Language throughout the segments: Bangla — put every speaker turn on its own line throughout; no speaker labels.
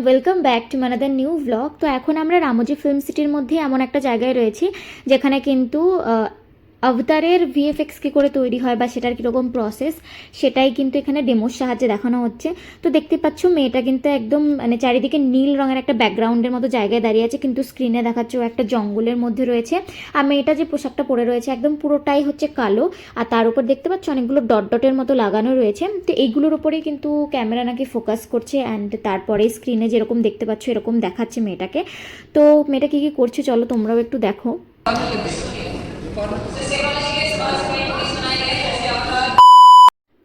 ওয়েলকাম ব্যাক টু মানাদার নিউ ব্লগ। তো এখন আমরা রামোজি ফিল্ম সিটির মধ্যে এমন একটা জায়গায় রয়েছি যেখানে কিন্তু অবতারের ভিএফএক্স কী করে তৈরি হয় বা সেটার কীরকম প্রসেস সেটাই কিন্তু এখানে ডেমোর সাহায্যে দেখানো হচ্ছে। তো দেখতে পাচ্ছ মেয়েটা কিন্তু একদম মানে চারিদিকে নীল রঙের একটা ব্যাকগ্রাউন্ডের মতো জায়গায় দাঁড়িয়ে আছে, কিন্তু স্ক্রিনে দেখাচ্ছে ও একটা জঙ্গলের মধ্যে রয়েছে। আর মেয়েটা যে পোশাকটা পরে রয়েছে একদম পুরোটাই হচ্ছে কালো, আর তার উপর দেখতে পাচ্ছ অনেকগুলো ডট ডটের মতো লাগানো রয়েছে। তো এইগুলোর উপরেই কিন্তু ক্যামেরা নাকি ফোকাস করছে, অ্যান্ড তারপরে স্ক্রিনে যেরকম দেখতে পাচ্ছ এরকম দেখাচ্ছে মেয়েটাকে। তো মেয়েটা কী কী করছে চলো তোমরাও একটু দেখো।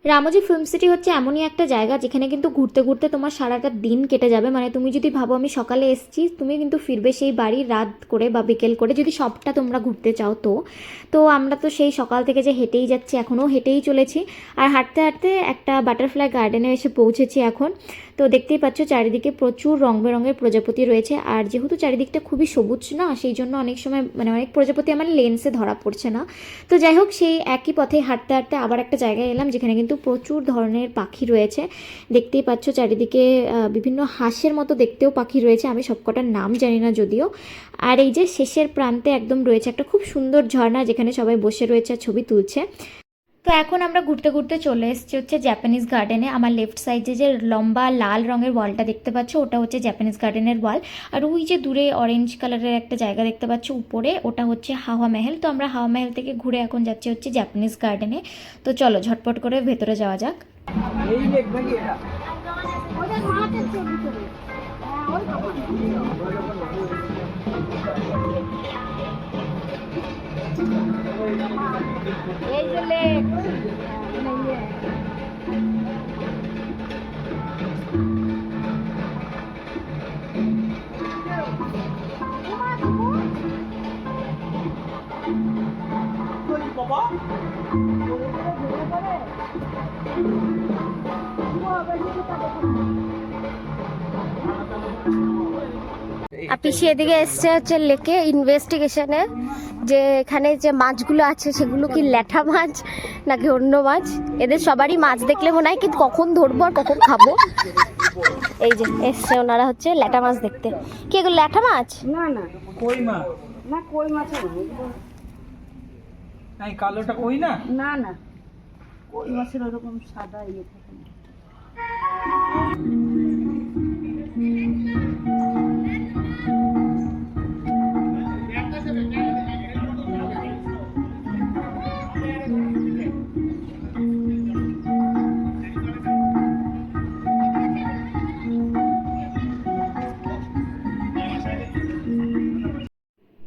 রামোজি ফিল্ম সিটি হচ্ছে এমনই একটা জায়গা যেখানে কিন্তু ঘুরতে ঘুরতে তোমার সারাটা দিন কেটে যাবে। মানে তুমি যদি ভাবো আমি সকালে এসেছি, তুমি কিন্তু ফিরবে সেই বাড়ি রাত করে বা বিকেল করে, যদি সবটা তোমরা ঘুরতে চাও। তো আমরা তো সেই সকাল থেকে যে হেঁটেই যাচ্ছি, এখনও হেঁটেই চলেছি। আর হাঁটতে হাঁটতে একটা বাটারফ্লাই গার্ডেনে এসে পৌঁছেছি এখন। তো দেখতেই পাচ্ছ চারিদিকে প্রচুর রং বেরঙের প্রজাপতি রয়েছে, আর যেহেতু চারিদিকটা খুবই সবুজ না, সেই জন্য অনেক সময় মানে অনেক প্রজাপতি আমার লেন্সে ধরা পড়ছে না। তো যাই হোক, সেই একই পথে হাঁটতে হাঁটতে আবার একটা জায়গায় এলাম যেখানে কিন্তু প্রচুর ধরনের পাখি রয়েছে। দেখতেই পাচ্ছ চারিদিকে বিভিন্ন হাঁসের মতো দেখতেও পাখি রয়েছে, আমি সবকটার নাম জানি না যদিও। আর এই যে শেষের প্রান্তে একদম রয়েছে একটা খুব সুন্দর ঝর্ণা যেখানে সবাই বসে রয়েছে আর ছবি তুলছে। তো এখন আমরা ঘুরতে ঘুরতে চলে এসেছি হচ্ছে জাপানিজ গার্ডেনে। আমার লেফট সাইডে যে লম্বা লাল রঙের ওয়ালটা দেখতে পাচ্ছ ওটা হচ্ছে জাপানিজ গার্ডেনের ওয়াল, আর ওই যে দূরে অরেঞ্জ কালারের একটা জায়গা দেখতে পাচ্ছ উপরে, ওটা হচ্ছে হাওয়া মহল। তো আমরা হাওয়া মহল থেকে ঘুরে এখন যাচ্ছি হচ্ছে জাপানিজ গার্ডেনে। তো চলো ঝটপট করে ভেতরে যাওয়া যাক। এই যে লেক আর পিছিয়ে এদিকে এসছে হচ্ছে লেকে ইনভেস্টিগেশনে, যে এখানে যে মাছগুলো আছে সেগুলো কি ল্যাঠা মাছ নাকি অন্য মাছ। এদের সবারই মাছ দেখলে মনে হয় কিন্তু কখন ধরবো আর কখন খাবো। এই যে এসছে ওনারা হচ্ছে ল্যাঠা মাছ দেখতে। কি এগুলো ল্যাঠা মাছ?
না না কই মাছ না, কই মাছ না, কালোটা কই না, না না কই মাছের ওরকম সাদা ইয়ে থাকে না।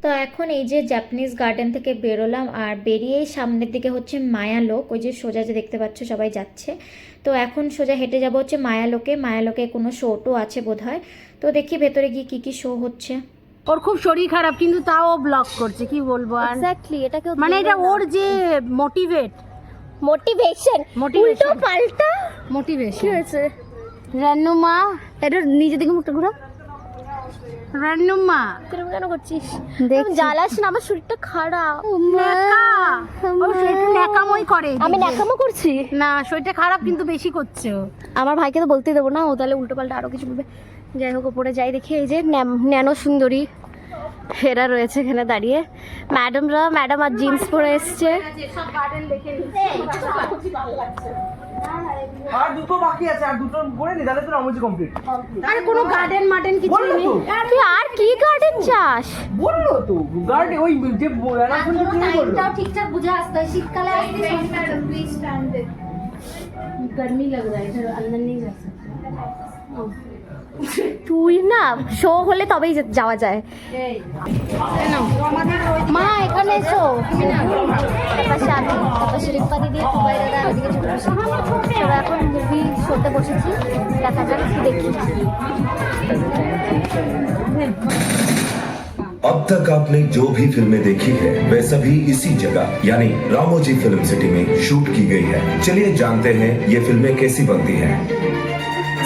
তো এখন এই যে জাপানিজ গার্ডেন থেকে বেরোলাম, আর বেরিয়েই সামনের দিকে হচ্ছে মায়ালোক, ওই যে সোজা যে দেখতে পাচ্ছ সবাই যাচ্ছে। তো এখন সোজা হেঁটে যাব হচ্ছে মায়ালোকে। মায়ালোকে কোনো শো টো আছে বোধহয়। তো দেখি ভেতরে গিয়ে কী কী শো হচ্ছে।
ওর খুব শরীর খারাপ কিন্তু তাও ব্লগ করছে, কি বলবো।
এক্স্যাক্টলি, এটা কেউ
মানে এটা ওর যে
মোটিভেশন উল্টো পাল্টা
মোটিভেশন
কি হয়েছে।
রান্নুমা,
এটা নিজে দিকে মুখটা ঘুরা।
রান্নুমা
কিরকম কেন করছিস? জ্বালাস না, আমার শরীরটা খারাপ।
ন্যাকামই করে।
আমি ন্যাকামো করছি
না, শরীরটা খারাপ কিন্তু বেশি করছে ও।
আমার ভাইকে তো বলতেই দেবো না, ও তাহলে উল্টো পাল্টা আরো কিছু বলবে। যাই হোক, ওপরে যাই দেখি এই যে ন্যানো সুন্দরী এরা রয়েছে এখানে দাঁড়িয়ে। ম্যাডাম আর জিন্স পরে এসছে।
আর দুটো বাকি আছে, আর দুটো করে নি তাহলে তো রামোজি কমপ্লিট।
আরে কোনো গার্ডেন মার্ডেন কিছু নেই।
তুই আর কি গার্ডেন চাস?
বললো তো গার্ডেন ওই যে রানাফুল
টাইমটাও ঠিকঠাক বুঝে আসতে হয়, শীতকালে আসতে প্লিজ স্ট্যান্ড দে, गर्मी लग रहा है इधर अंदर नहीं जा सकते।
তুই না শো হলে তবেই যাওয়া যায়। মা এখানে এসো। তারপর আমি তারপর শরীফা দিদি সবাই দাদা ওদিকে ছোট সবাই এখন মুভি শোতে বসেছি, দেখা যাক কি দেখি।
अब तक आपने जो भी फिल्में देखी है वे सभी इसी जगह यानी रामोजी फिल्म सिटी में शूट की गई है। चलिए जानते हैं ये फिल्में कैसी बनती हैं।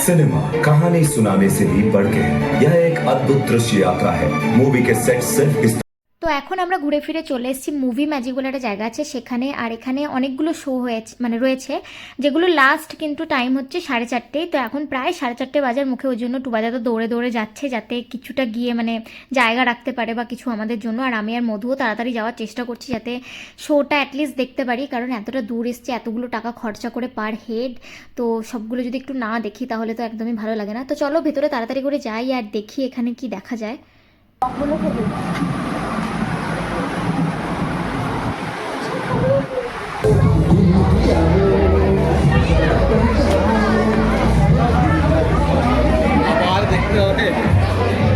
सिनेमा कहानी सुनाने से भी बढ़ के है। यह एक अद्भुत दृश्य यात्रा है। मूवी के सेट सिर्फ इस
তো এখন আমরা ঘুরে ফিরে চলে এসেছি মুভি ম্যাজিক বলে একটা জায়গা আছে সেখানে, আর এখানে অনেকগুলো শো হয়েছে মানে রয়েছে, যেগুলো লাস্ট কিন্তু টাইম হচ্ছে 4:30। তো এখন প্রায় 4:30 বাজার মুখে, ওই জন্য টুবাদা তো দৌড়ে দৌড়ে যাচ্ছে যাতে কিছুটা গিয়ে মানে জায়গা রাখতে পারে বা কিছু আমাদের জন্য। আর আমি আর মধুও তাড়াতাড়ি যাওয়ার চেষ্টা করছি যাতে শোটা অ্যাটলিস্ট দেখতে পারি, কারণ এতটা দূর এসছে, এতগুলো টাকা খরচা করে পার হেড, তো সবগুলো যদি একটু না দেখি তাহলে তো একদমই ভালো লাগে না। তো চলো ভেতরে তাড়াতাড়ি করে যাই আর দেখি এখানে কি দেখা যায়।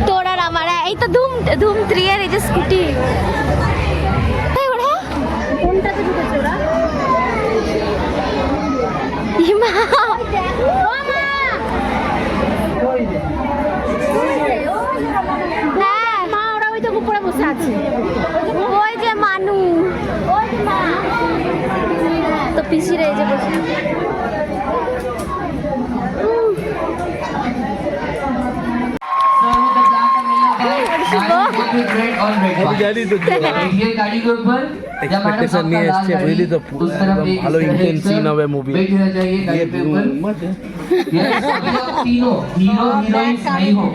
তোর আর আমার এই তো ধুম ধুম 3 এর এই যে স্কুটি, ওরা
কোনটাতে ঢুকেছে ওরা?
ইমা হ্যাঁ
মা ওরা ওই তো উপরে বসে আছে।
ওই যে মানু,
ওই মা
তো পিসির এই যে বসে
ये गाड़ी के ऊपर
एक्सपेक्टेशन नहीं है इससे बुझली तो एकदम ভালো ইন্টেন্স সিন হবে মুভি
बैठ रहना चाहिए गाड़ी के ऊपर यस अभी आप तीनों हीरो हीरोइंस नहीं हो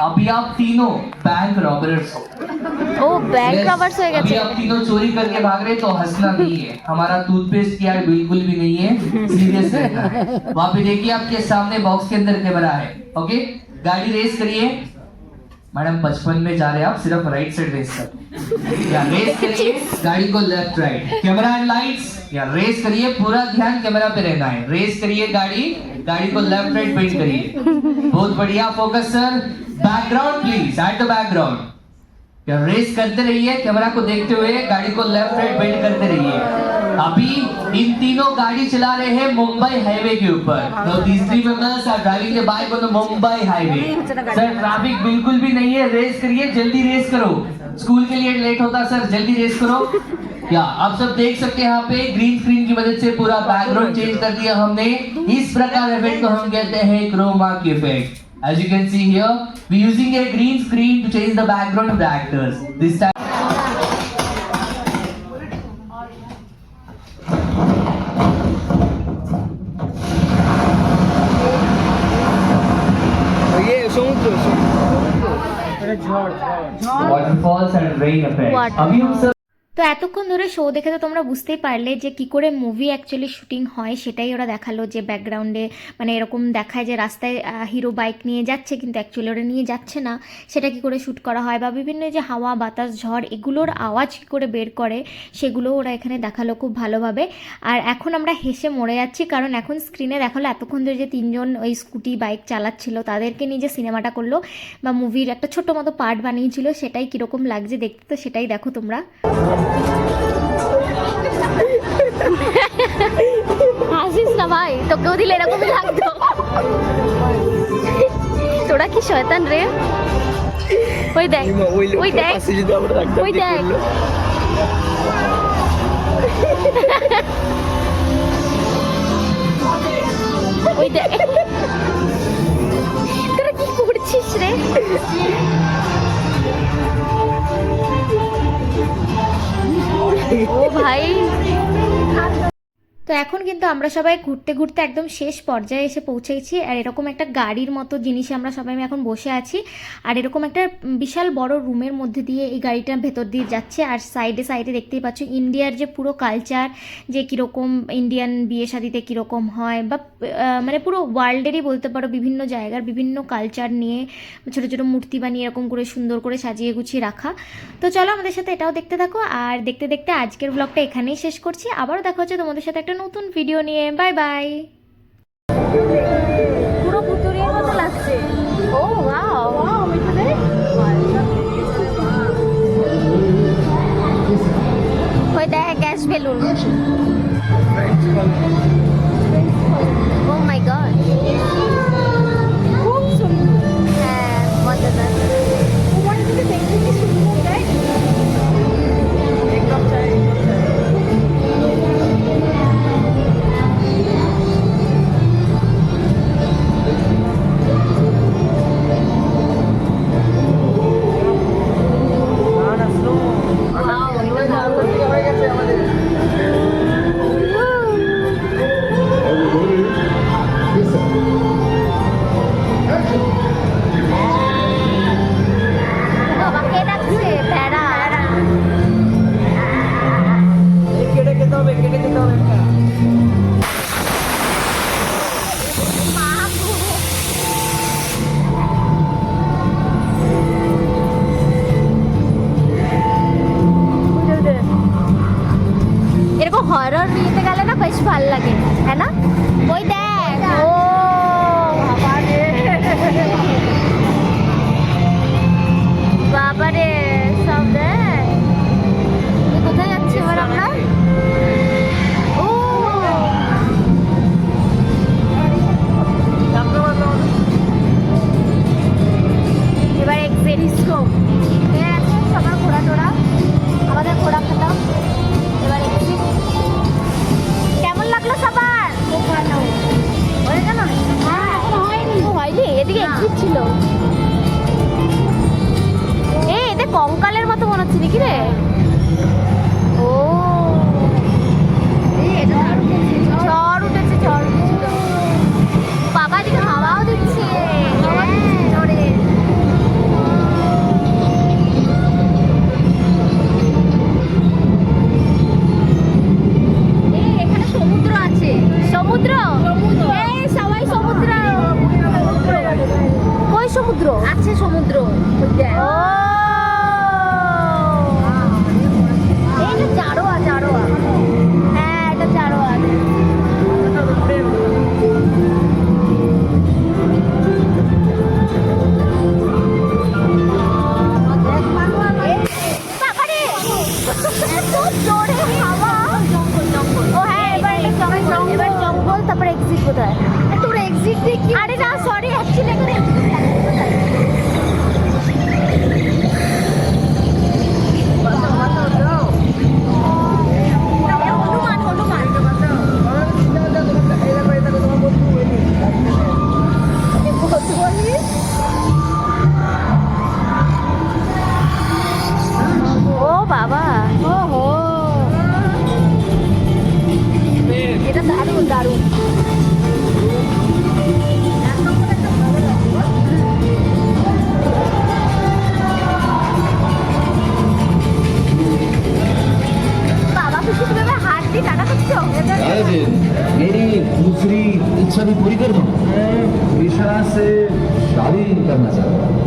अभी आप तीनों बैंक रॉबर्स हो
ও ব্যাংক
Yes,
রবার্স হয়ে
अभी
গেছে।
आप तीनों चोरी करके भाग रहे तो हंसना नहीं है हमारा टूथपेस्ट की यार बिल्कुल भी नहीं है सीरियस रहना है वहाँ पे देखिए आपके सामने बॉक्स के अंदर कैमरा है ओके गाड़ी रेस करिए मैडम 55 में जा रहे हैं आप सिर्फ राइट साइड रेस कर या रेस करिए गाड़ी को left right camera and lights या रेस करिए पूरा ध्यान कैमरा पे रहना है रेस करिए गाड़ी गाड़ी को लेफ्ट राइट पेंट करिए बहुत बढ़िया focus sir background please at the background या रेस करते रहिए कैमरा को देखते हुए गाड़ी को लेफ्ट राइट बेंड करते रहिए अभी इन तीनों गाड़ी चला रहे हैं मुंबई हाईवे के ऊपर तो तीसरी members are driving the bike on the Mumbai highway sir traffic बिल्कुल भी नहीं है रेस करिए जल्दी रेस करो स्कूल के लिए लेट होता सर जल्दी रेस करो या आप सब देख सकते हैं यहाँ पे ग्रीन स्क्रीन की मदद से पूरा बैकग्राउंड चेंज कर दिया हमने इस प्रकार इफेक्ट को हम कहते हैं क्रोमा की effect As you can see here, we're using a green screen to change the background of the actors. This time.
ये সমুদ্র
Waterfalls and rain effect. अभी हम सब
তো এতক্ষণ ধরে শো দেখে তো তোমরা বুঝতেই পারলে যে কি করে মুভি অ্যাকচুয়ালি শুটিং হয়, সেটাই ওরা দেখালো যে ব্যাকগ্রাউন্ডে মানে এরকম দেখায় যে রাস্তায় হিরো বাইক নিয়ে যাচ্ছে কিন্তু অ্যাকচুয়ালি ওরা নিয়ে যাচ্ছে না, সেটা কি করে শ্যুট করা হয় বা বিভিন্ন যে হাওয়া বাতাস ঝড় এগুলোর আওয়াজ কী করে বের করে সেগুলো ওরা এখানে দেখালো খুব ভালোভাবে। আর এখন আমরা হেসে মরে যাচ্ছি কারণ এখন স্ক্রিনে দেখালো এতক্ষণ ধরে যে 3 জন ওই স্কুটি বাইক চালাচ্ছিল তাদেরকে নিয়ে যে সিনেমাটা করলো বা মুভির একটা ছোটো মতো পার্ট বানিয়েছিল সেটাই কীরকম লাগছে দেখতে, তো সেটাই দেখো তোমরা। হাসিস না ভাই, তোকেও দিলে এরকমই লাগতো। তোরা কি শয়তান রে, ওই দেখ ওই দেখ ওই দেখ ওই দেখ তোরা কি করছিস রে। ও ভাই, তো এখন কিন্তু আমরা সবাই ঘুরতে ঘুরতে একদম শেষ পর্যায়ে এসে পৌঁছেছি। আর এরকম একটা গাড়ির মতো জিনিসে আমরা সবাই এখন বসে আছি আর এরকম একটা বিশাল বড় রুমের মধ্যে দিয়ে এই গাড়িটা ভেতর দিয়ে যাচ্ছে। আর সাইডে সাইডে দেখতেই পাচ্ছ ইন্ডিয়ার যে পুরো কালচার, যে কীরকম ইন্ডিয়ান বিয়ে শাদিতে কীরকম হয় বা মানে পুরো ওয়ার্ল্ডেরই বলতে পারো বিভিন্ন জায়গার বিভিন্ন কালচার নিয়ে ছোটো ছোটো মূর্তি বানিয়ে এরকম করে সুন্দর করে সাজিয়ে গুছিয়ে রাখা। তো চলো আমাদের সাথে এটাও দেখতে থাকো। আর দেখতে দেখতে আজকের ব্লগটা এখানেই শেষ করছি, আবারও দেখা হচ্ছে তোমাদের সাথে একটা নতুন ভিডিও নিয়ে। Bye bye.
পুরো পুতুরির মতো লাগছে। ও ওয়াও ওয়াও মিঠুনে
ওই দেখ গ্যাস বেলুন। ও মাই গড,
খুব সুন্দর।
হ্যাঁ মজাদার।
তোমার যদি দেখতে কি সুন্দর দেখ একদম চাই
না স্লো
হরর নিতে গেলে না বেশ ভালো লাগে, হ্যাঁ না? ওই দেখ, ও বাবারে সব দেখ। কোথায় যাচ্ছি এবার আমরা? ও এবার এক্সিট ঠিক আছে, সবার ঘোরা টোরা, আমাদের ঘোরা খেতাম। এবার এক্সিট। কেমন লাগলো সবার? খুব ভালো হয়ে গেল। হ্যাঁ হয়নি, এদিকে এক্সিট ছিল। এদের কঙ্কালের মতো মনে হচ্ছে নাকি রে? ও ঝড় উঠেছে, ঝড় উঠেছিল। বাবা এদিকে হাওয়াও দিচ্ছে, হাওয়া দিচ্ছে ঝড়ে। এখানে সমুদ্র আছে, সমুদ্র, এই সবাই সমুদ্র। কই সমুদ্র আছে? সমুদ্র ও এটা জারোয়া, জারোয়া। হ্যাঁ এটা জারোয়া। বাবারে, এত জোরে হাওয়া। ও হ্যাঁ, এবার এবার জঙ্গল, তারপর এক্সিট কোথায়? তোর এক্সিট দেখি। আরে না সরি, অ্যাকচুয়ালি এখানে হনুমান, হনুমান। ও বাবা, ও হো, এটা দারুণ দারুণ। বাবা কিছু তুমি এবার হাত দিয়ে টাকা করছো?
मेरी दूसरी इच्छा भी पूरी कर दूं। विश्वास से शादी करना चाहता हूँ।